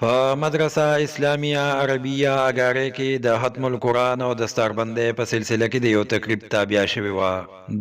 مدرسه اسلامیه عربیه اګاره کې د ختم القرآن او دستاربندۍ په سلسله کې د یو تقریب تابع شوی و.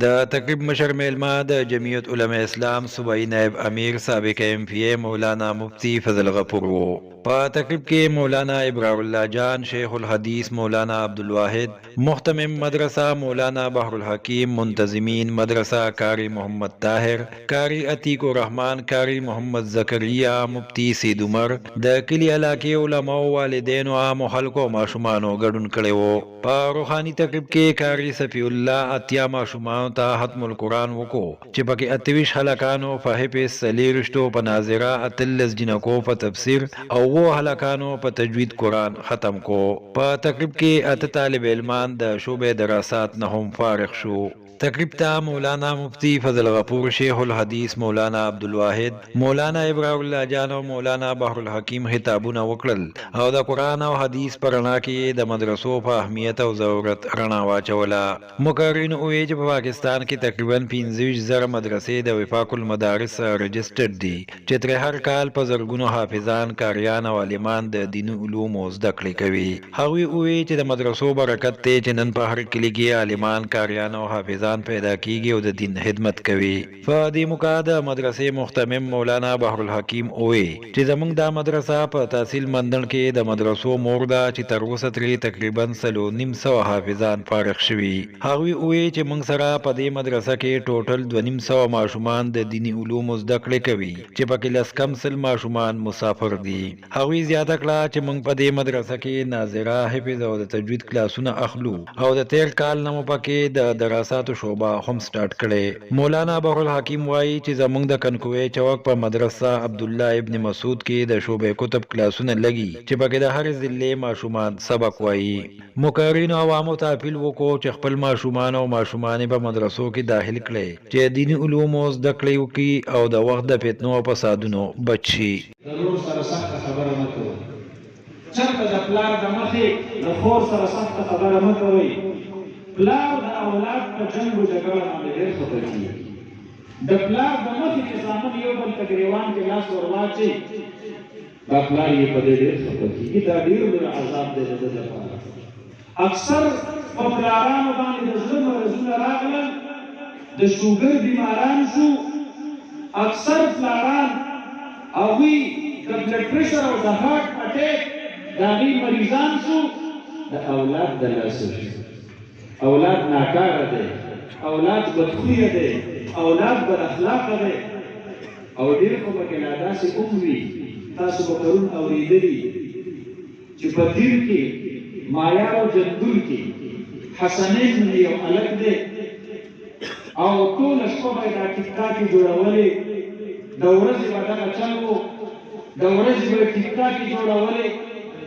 د تقریب مشر میلمه د جمعیت علماء اسلام صوبایي نائب امیر سابق ایم پی اے مولانا مفتی فضل غفور و. په تقریب کې مولانا ابرار الله جان، شیخ الحدیث مولانا عبدالواحد، محتمم مدرسه مولانا بحر الحکیم، منتظمین مدرسه کاری محمد طاهر، کاری عتیق الرحمن، کاری محمد زکریا، مفتی سید عمر، د کلی علاقې علماء، والدینو، عامو خلکو او ماشومانو ګډون کړی وو. په روحاني تقریب کې کاری صفی الله اتیا ماشومانو ته ختم القرآن وکړو چې پکې 28 هلکانو په حفظ، 40 په ناظره، 18 جنکو په تفسیر او 9 هلکانو په تجوید قرآن ختم کو. په تقریب کې 8 طالب علمان د شعبې دراسات نه هم فارغ شو. تقریب ته مولانا مفتی فضل غفور، شیخ الحدیث مولانا عبدالواحد، مولانا ابراهیم الله جان او مولانا بحر الحکیم خطابونه وکړل او د قرآن او حدیث په رڼا کې د مدرسو په اهمیت او ضرورت رڼا واچوله. مقررین وویل چې په پاکستان کې تقریبا 25,000 مدرسې د وفاق المدارس رجسټرډ دي چې تر هر کال په زرګونو حافظان، کاریان او عالمان د دیني علومو زده کړې کوي. هغوی وویل چې د مدرسو برکت دی چې نن په هر کلي کې عالمان، کاریان او حافظان پیدا کیږي او د دین خدمت کوي. په دې موقع د مدرسې محتمم مولانا بحر الحکیم اووی چې زمونږ دا مدرسه په تحصیل مندن کې د مدرسو مور ده چې تر اوسه ترې تقریبا 350 حافظان فارغ شوي. هغوی اووی چې موږ سره په دې مدرسه کې ټوټل 250 ماشومان د دینی علومو زده کړې کوي چې پکې لس کم سل ماشومان مسافر دي. هغوی زیاته کړه چې موږ په دې مدرسه کې ناظره، حفظ او د تجوید کلاسونه اخلو او د تیر کال نه مو پکې د دراساتو شعبه هم سٹارټ کړي. مولانا بحر الحکیم وایي چې زمونږ د کنکوي چوک په مدرسه عبدالله ابن مسعود کې د شعبې کتب کلاسونه لګي چې پکې د هر ضلع ماشومان سبق وایي. مقررین عوامو ته اپیل وکړو چې خپل ماشومان او ماشومانې په مدرسو کې داخل کړي چې دیني علومو زده کړې وکړي او د وخت د فتنو او فسادونو بچ شي. ضرور سره سخت خبره مه کوئ. چرته د پلار د مخې د خور سره سخت خبره مه کوئ. پلار د اولاد په جنګ و جګړه باندې ډېر خفه کېږي. د پلار د مخې چې زامن یو بل ته ګریوان کې لاس ور واچوي، دا پلار یې په دې ډېر خفه کېږي. دا ډېر لوی عذاب دی د ده لپاره. اکثر په پلارانو باندې د زړه مرضونه راغلل، د شوګر بیماران شو. اکثر پلاران هغوی د بلډ پریشر او د هارټ اټیک د هغوی مریضان شو. د اولاد د لاسه شو. اولاد ناکاره دی، اولاد بدخویه دی، اولاد بد اخلاقه دی. او ډېر خو پکې لا داسې هم وي، تاسو به پرون اورېدلي چې په دیر کې مایا او جندول کې حسنین نومې یو هلک دی او ټوله شپه به یې دا ټیکټاکې جوړولې. د ورځې به دغه چل و، د ورځې به یې ټیکټاکې جوړولې،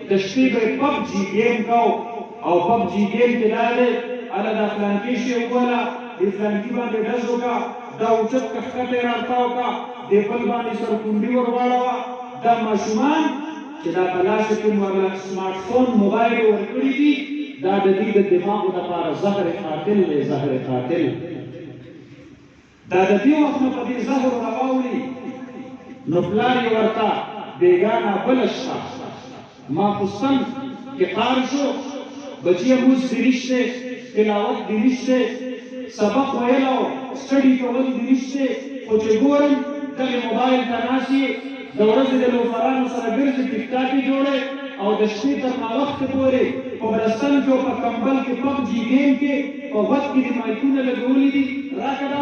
د شپې به یې پب جي ګیم کو. او پب جي ګیم کې دا دی هله دا فلانکي شی وکوله، دې فلانکي باندې ډز وکړه، دا اوچت کښکته یې راتاو کړه، دې بل باندې سرکونډي ور واړوه. دا ماشومان چې دا په لاس کې ورله سمارټ فون موبایل یې ورکړي دي، دا د دوی د دماغو دپاره زهر قاتل دی، زهر قاتل. دا د دې وخت نه په دې زهر راواوړي نو پلار یې ورته بېګانه بله شته. ماخوستن کې قار شو، بچیه مونځ دې نشته، تلاوت دې نشته، سبق ویل او سټډي کول دې نشته، خو چې ګورم دغې موبایل ته ناست یې، د ورځې د لوفرانو سره ګرځې، ټیکټاکې جوړې او د شپې تر ناوخته پورې په بلستان کې او په کمبل کې پب جي ګیم کې په غوږ کې دې مایکونه لګولي دي. راکړه دا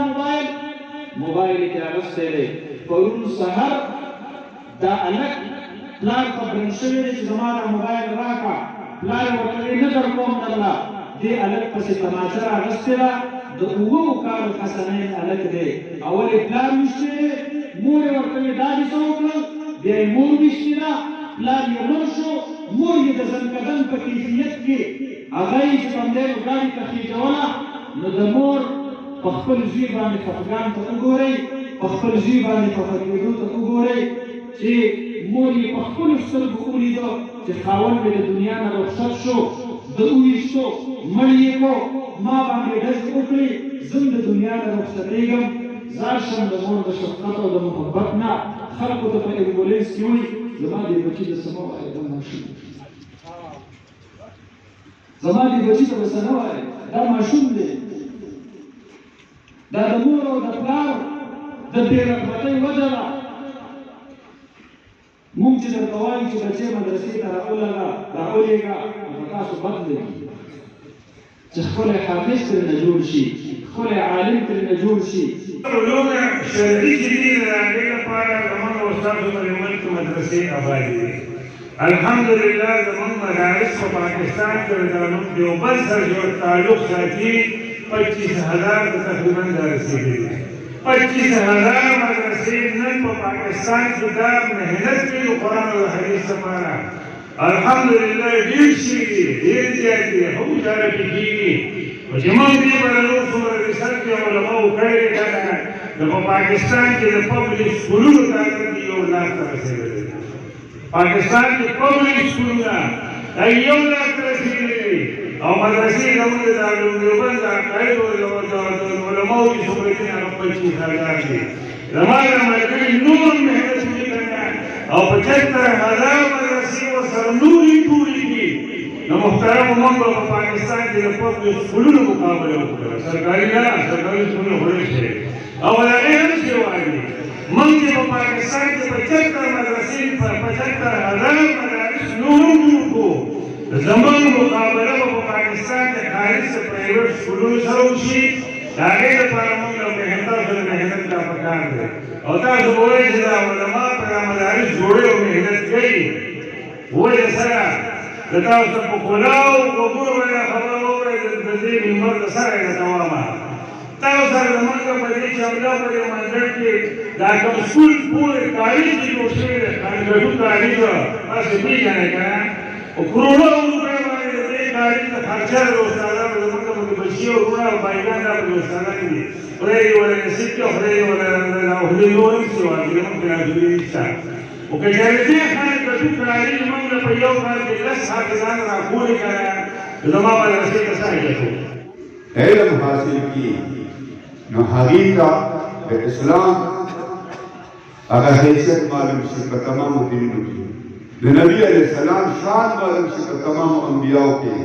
موبایل یې ترې اخیستی دی. پرون سهار دا هلک پلار ته برن شوی دی چې زما دا موبایل راکړه. پلار یې ورته ویل نه درکوم درله. دې هلک پسې تماچه رااخیستې ده، د 7 کالو حسنین هلک دی. اول یې پلار ویشتی دی، مور یې ورته ویل دا دې څه وکړل، بیا یې مور ویشتې ده، پلار یې مړ شو. مور یې د زنکدن په کیفیت کې هغه یې چې همدی ګاډي ته خېجوله. نو د مور په خپل زوی باندې خفګان ته وګورئ، په خپل زوی باندې خفه کېدو ته وګورئ چې مور یې په خپلو سترګو ولیده چې خاوند مې د دنیا نه رخصت شو، د وویشتو، مړ یې کو، ما باندې ډز وکړې، زه د دنیا نه رخصتېږم. ځار شم د مور د شفقت او د محبت نه خلکو ته په امبولینس کې وایي زما دې بچي د څه مه وایه دا ماشوم زما دې بچي ته به څه نه وایه دا ماشوم دی دا د مور او د پلار د بې رغبتۍ وجه ده مونږ چې درته وایو چې بچې مدرسې ته راولېږه نو په تاسو بد لګي چې ښکلی حافظ ترېنه جوړ شي ښکلی عالم ترېنه جوړ شي علوم شرعي چې دي د هغې لپاره زموږ استادو په ملک مدرسې آبادې دي الحمدلله زموږ مدارس په پاکستان کې د دیوبند سره جوړ تعلق ساتي 25,000 ته تقریبا دا رسېدلي دي 25,000 مدرسې نن په پاکستان کې دا محنت کوي د قرآن او حدیث لپاره الحمدلله ډېر شي دي ډېر زیات دي هم چاره کې کېږي چې موږ دې په نور څومره ریسرچ کې علماو کړی دی د په پاکستان کې د پبلک سکولونو تعداد یو لاک ته رسېدلی دی پاکستان کې پبلک سکولونه دا یو لاک ته رسېدلي دي او مدرسې زموږ د دیوبند د عقایدو د علماو چې څومره دي هغه 25,000 دي زما د ملګري نور محنت وکړی او 75,000 مدرسې ورسره نورې جوړېږي نو محترم موږ په پاکستان کې د پبلک سکولونو مقابله وکړه سرکاري نه سرکاري سکولونه هوړې شي او د هغې هم څه وایي موږ چې په پاکستان کې 75 مدرسې په 75,000 مدارس نور هم جوړ کړو زموږ مقابله په پاکستان کې خارج څه پرایویټ سکولونو سره وشي د هغې لپاره موږ یو محنت دا پکار دی او تاسو وایئ چې دا علما په دا مدارس جوړوي او محنت کوي وجه سره د تاسو په کلاو وګورو باندې خبره واورئ د دې منبر د سره یې درته وایم تاسو سره زموږ په دې چمله په دې منظر کې دا کوم سکول پورې کالج چې جوړ شوی دی کانګډو کالج تاسو پېژنئ که نه او کروڑو روپۍ باندې د دې کالج ته خرچه د استادانو زموږ د بچي او وروڼه او بایګان دا په استادان دي خدای دې ورله نصیب کړي او خدای دې ورله هدایت نور هم څه واکړي موږ پرې ناجوري نشته او که چېرې دې کانګډو کالج موږ په یو کال کې 10 حافظان راکولې که نه زما مدرسې ته څه حاجت و علم حاصل کی نو هغې ته د اسلام هغه حیثیت معلوم شي په تمامو دینونو کې د نبي علیه السلام شان معلوم شي په تمامو انبیاو کې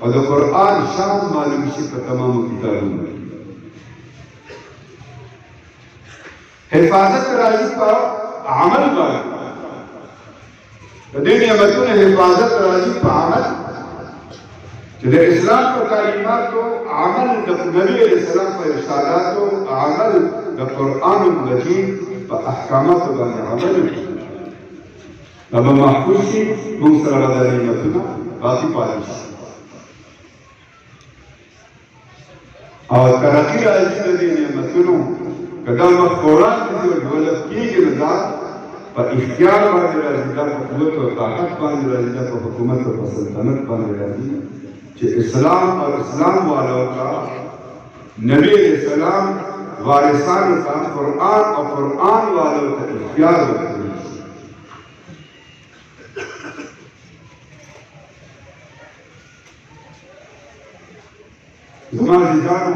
او د قرآن شان معلوم شي په تمامو کتابونو کې حفاظت راځي په عمل باندې د دې نعمتونو حفاظت راځي په عمل چې د اسلام په تعلیماتو عمل د نبي علیه السلام په ارشاداتو عمل د قرآن مجید په احکاماتو باندې عمل وکړي دا به محفوظ شي موږ سره به دا نعمتونه باقي پاتې شي او ترقي راځي د دې نعمتونو که دا مفکورات دي ډیولپ کېږي نو دا په اختیار باندې راځي دا په قوت او طاقت باندې راځي دا په حکومت او په سلطنت باندې راځي چې اسلام او اسلام والو کا نبی علیہ السلام وارثان کا قرآن اور قرآن والو کا اختیار ورکړي زما عزیزانو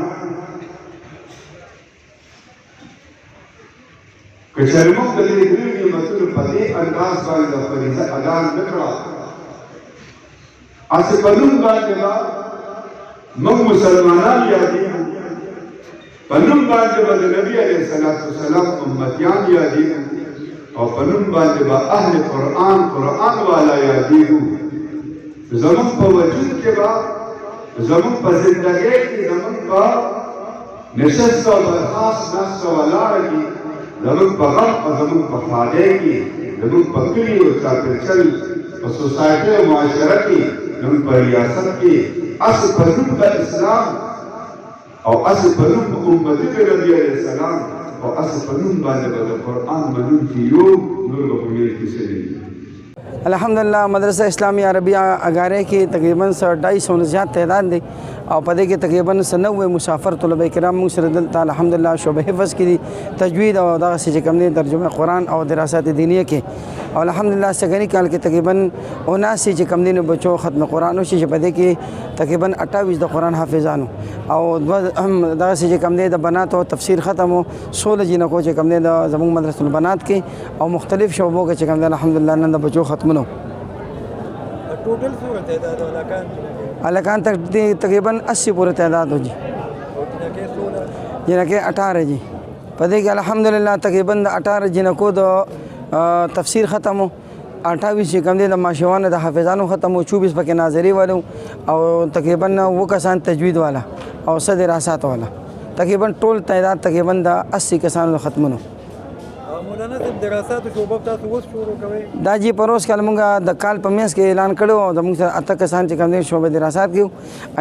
که چېرې موږ د دې درې نعمتونو په دې انداز باندې د فریضه ادا نه کړه هسې په نوم باندې به موږ مسلمانان یادېږو په نوم باندې به د نبي علیه السلام امتیان یادېږو او په نوم باندې به اهل قرآن والا یادېږو زموږ په وجود کې به زموږ په زندګۍ کې زموږ په نشست او برخاست نفس او ولاړه کې زموږ په غم او زموږ په ښادۍ کې زموږ په کلي او چاپېریال په سوسایټۍ او معاشره کې زموږ په ریاست کې اصل په نوم د اسلام او اصل په نوم د امتي د نبي علیه السلام او اصل په نوم باندې به د قرآن منونکي یو نور به په منځ کې څه الحمدلله مدرسه اسلامیہ عربیہ اگارے کی تقریباً 250 زیات تعداد دی او په دې کې تقریباً 90 مسافر طلبه کرام موږ سره دلته الحمدلله شعبه حفظ کې دي تجوید او دغه چې کوم دي ترجمه قرآن او دراسات دینیه کې او الحمدلله سګنی کال کې تقریباً 79 چې کوم دي بچو ختم قرآن او چې په دې کې تقریباً 28 د قرآن حافظانو او دغه چې کوم دي د بنات او تفسیر ختم او 16 جنکو چې کوم دي د زموږ مدرسه البنات کې او مختلف شعبو کې چې کوم دي الحمدلله نن د بچو ختمونو ټوټل څومره تعداد الکان تک تقریباً 80 پورے تعداد ہو جی جنکے 18 جی پدے کہ الحمدللہ تقریباً 18 جنکو دو تفسیر ختم ہو 28 چې کم دي د ماشوانو د حافظانو ختم او 24 پکې ناظری والو او تقریباً و کسان تجوید والا او صد دراسات والا تقریباً ټول تعداد تقریباً د 80 کسانو ختمونو مولانا صاحب دراسات شعبه تاسو اوس شروع کوئ دا جی پروس کال مونږه د کال په میاشت کې اعلان کړو او د موږ سره اته کسان چې کوم دي شعبه دراسات کیو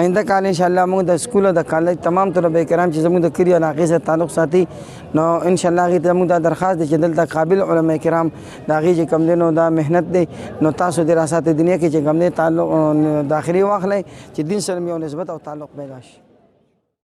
آینده کال ان شاء الله موږ د سکول او د کالج تمام طلبه کرام چې زموږ د کلی علاقې سره تعلق ساتي نو ان شاء الله غي موږ د درخواست دي چې دلته قابل علما کرام دا غي چې کوم دي نو دا مهنت دي نو تاسو دراسات دنیا کې چې کوم دي تعلق داخلي واخلې چې دین سره یو نسبت او تعلق پیدا شي